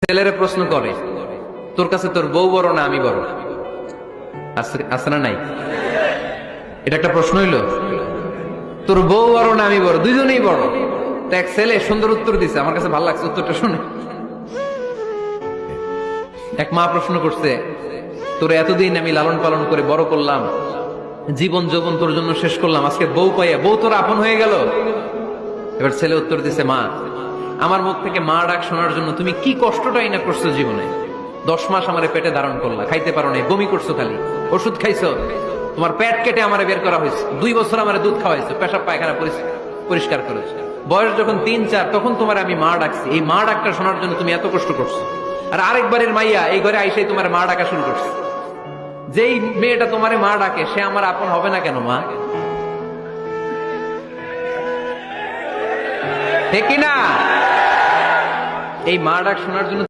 ছেলেরা প্রশ্ন করে, তোর কাছে তোর বউ বড় না আমি বড়? আছে না নাই? এটা একটা প্রশ্ন হইলো। তোর বউ বড় না আমি বড়? দুইজনেই বড়। তো এক ছেলে সুন্দর উত্তর দিছে, আমার কাছে ভালো লাগছে উত্তরটা শুনে। এক মা প্রশ্ন করছে, তোর এতদিন আমি লালন পালন করে বড় করলাম, জীবন যৌবন তোর জন্য শেষ করলাম, আজকে বউ পাইয়া বউ তোর আপন হয়ে গেল। এবার ছেলে উত্তর দিছে, মা আমার মুখ থেকে মা ডাক শোনার জন্য তুমি কি কষ্টটাই না করছো জীবনে। 10 মাস আমারে পেটে ধারণ করলা, খাইতে পারো নাই, বমি করছো, খালি ওষুধ খাইছো, তোমার পেট কেটে আমারে বের করা হয়েছে, 2 বছর আমারে দুধ খাওয়াইছো, পেশাব পায়খানা পরিষ্কার করেছো। বয়স যখন 3-4 তখন তোমার আমি মা ডাকছি, এই মা ডাকটা শোনার জন্য তুমি এত কষ্ট করছো। আর আরেকবারের মাইয়া এই ঘরে আইসাই তোমার মা ডাকা শুরু করছে। যেই মেয়েটা তোমারে মা ডাকে সে আমার আপন হবে না কেন মা? ঠিক না? এই মা ডাক শোনার জন্য